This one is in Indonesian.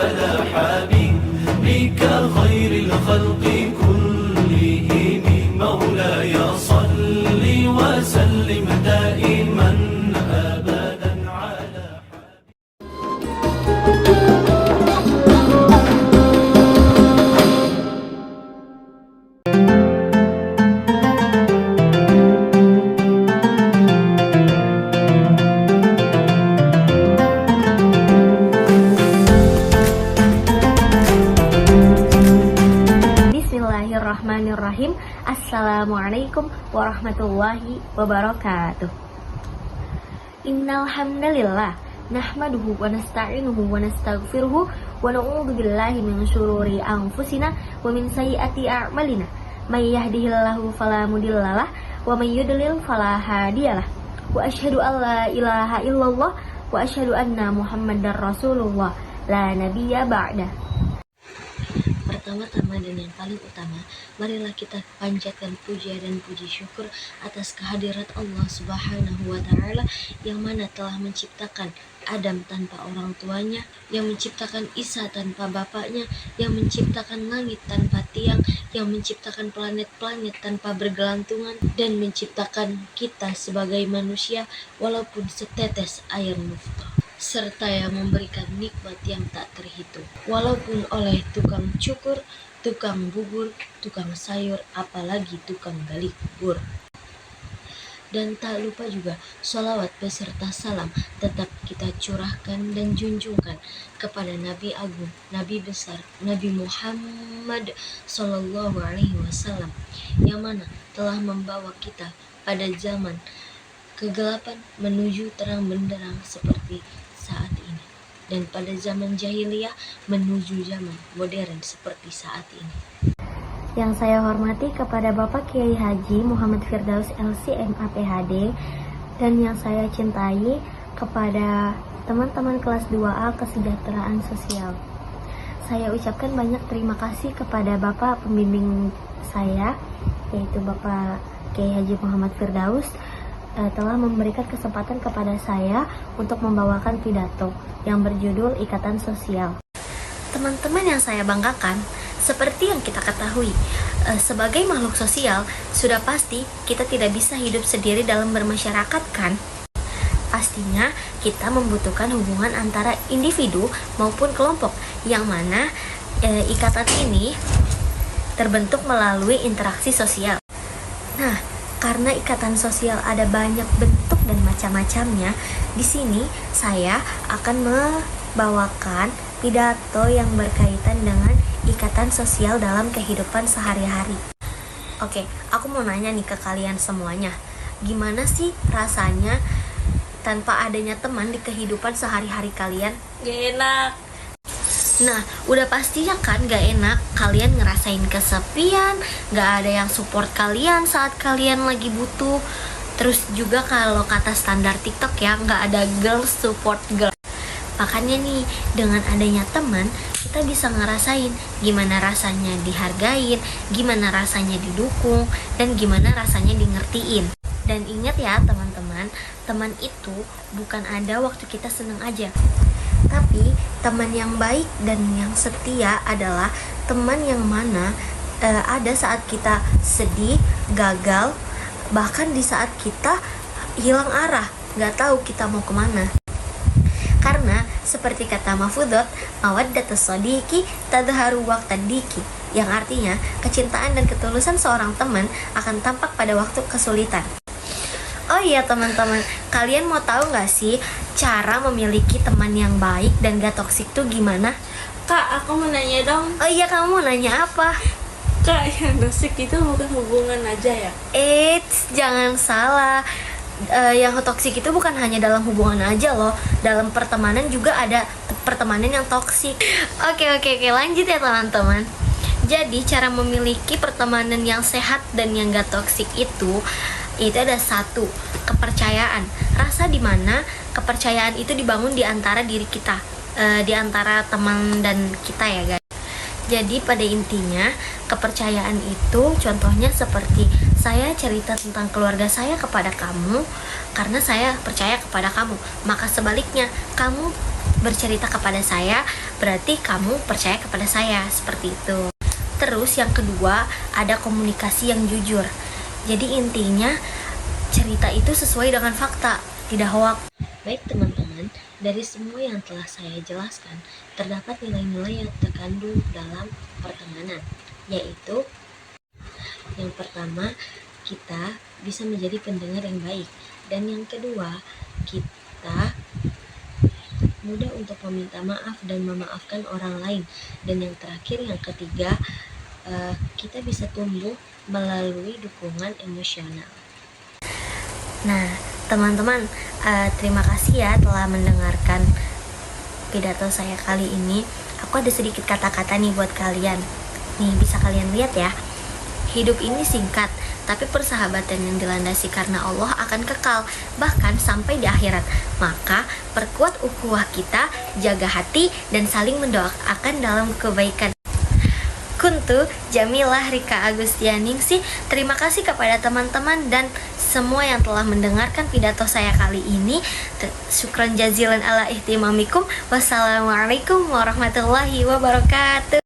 على حبيبك خير الخلق كلهم مولاي صل وسلم دائما أبدا على Bismillahirrahmanirrahim. Assalamualaikum warahmatullahi wabarakatuh. Innal hamdalillah nahmaduhu wa nasta'inuhu wa nastaghfiruhu wa na'udzu billahi min syururi anfusina wa min sayyiati a'malina. May yahdihillahu fala mudhillalah wa may yudlil fala hadiyalah. Wa asyhadu an la ilaha illallah wa asyhadu anna Muhammadar Rasulullah la nabiyya ba'da. Pertama-tama dan yang paling utama, marilah kita panjatkan puja dan puji syukur atas kehadirat Allah Subhanahu wa Ta'ala yang mana telah menciptakan Adam tanpa orang tuanya, yang menciptakan Isa tanpa bapaknya, yang menciptakan langit tanpa tiang, yang menciptakan planet-planet tanpa bergelantungan, dan menciptakan kita sebagai manusia walaupun setetes air nutfah, serta yang memberikan nikmat yang tak terhitung, walaupun oleh tukang cukur, tukang bubur, tukang sayur, apalagi tukang gali kubur. Dan tak lupa juga sholawat beserta salam tetap kita curahkan dan junjungkan kepada Nabi Agung, Nabi besar, Nabi Muhammad Sallallahu Alaihi Wasallam, yang mana telah membawa kita pada zaman kegelapan menuju terang benderang seperti saat ini, dan pada zaman jahiliyah menuju zaman modern seperti saat ini. Yang saya hormati kepada Bapak Kiai Haji Muhammad Firdaus LC.MA PhD, dan yang saya cintai kepada teman-teman kelas 2A Kesejahteraan Sosial. Saya ucapkan banyak terima kasih kepada Bapak pembimbing saya, yaitu Bapak Kiai Haji Muhammad Firdaus, telah memberikan kesempatan kepada saya untuk membawakan pidato yang berjudul Ikatan Sosial. Teman-teman yang saya banggakan, seperti yang kita ketahui, sebagai makhluk sosial, sudah pasti kita tidak bisa hidup sendiri dalam bermasyarakat, kan? Pastinya kita membutuhkan hubungan antara individu maupun kelompok, yang mana ikatan ini terbentuk melalui interaksi sosial. Nah, karena ikatan sosial ada banyak bentuk dan macam-macamnya, di sini saya akan membawakan pidato yang berkaitan dengan ikatan sosial dalam kehidupan sehari-hari. Oke, aku mau nanya nih ke kalian semuanya. Gimana sih rasanya tanpa adanya teman di kehidupan sehari-hari kalian? Gak enak. Nah, udah pastinya kan gak enak. Kalian ngerasain kesepian, gak ada yang support kalian saat kalian lagi butuh. Terus juga kalau kata standar TikTok ya, gak ada girl support girl. Makanya nih, dengan adanya teman, kita bisa ngerasain gimana rasanya dihargain, gimana rasanya didukung, dan gimana rasanya di ngertiin. Dan ingat ya teman-teman, teman itu bukan ada waktu kita seneng aja. Tapi teman yang baik dan yang setia adalah teman yang mana ada saat kita sedih, gagal, bahkan di saat kita hilang arah, gak tahu kita mau kemana. Karena seperti kata Mahfudot, mawaddatus shodiqi tadharu waqtad diki, yang artinya kecintaan dan ketulusan seorang teman akan tampak pada waktu kesulitan. Oh iya teman-teman, kalian mau tahu gak sih cara memiliki teman yang baik dan gak toksik tuh gimana? Kak, aku mau nanya dong. Oh iya, kamu mau nanya apa? Kak, yang toksik itu bukan hubungan aja ya? Jangan salah. Yang toksik itu bukan hanya dalam hubungan aja loh, dalam pertemanan juga ada pertemanan yang toksik. Oke, lanjut ya teman-teman. Jadi cara memiliki pertemanan yang sehat dan yang gak toksik itu ada satu, kepercayaan. Rasa dimana kepercayaan itu dibangun di antara diri kita, di antara teman dan kita ya guys. Jadi pada intinya Kepercayaan itu contohnya seperti saya cerita tentang keluarga saya kepada kamu karena saya percaya kepada kamu. Maka sebaliknya, kamu bercerita kepada saya berarti kamu percaya kepada saya, seperti itu. Terus yang kedua, ada komunikasi yang jujur. Jadi intinya cerita itu sesuai dengan fakta, tidak hoak. Baik teman-teman, dari semua yang telah saya jelaskan, terdapat nilai-nilai yang terkandung dalam pertemanan, yaitu yang pertama, kita bisa menjadi pendengar yang baik. Dan yang kedua, kita mudah untuk meminta maaf dan memaafkan orang lain. Dan yang terakhir, yang ketiga, kita bisa tumbuh melalui dukungan emosional. Nah, teman-teman, terima kasih ya telah mendengarkan pidato saya kali ini. Aku ada sedikit kata-kata nih buat kalian. Nih, bisa kalian lihat ya. Hidup ini singkat, tapi persahabatan yang dilandasi karena Allah akan kekal, bahkan sampai di akhirat. Maka, perkuat ukhuwah kita, jaga hati, dan saling mendoakan dalam kebaikan. Kuntu Jamilah Rika Agustianingsih. Terima kasih kepada teman-teman dan semua yang telah mendengarkan pidato saya kali ini. Syukran jazilan ala ihtimamikum. Wassalamualaikum warahmatullahi wabarakatuh.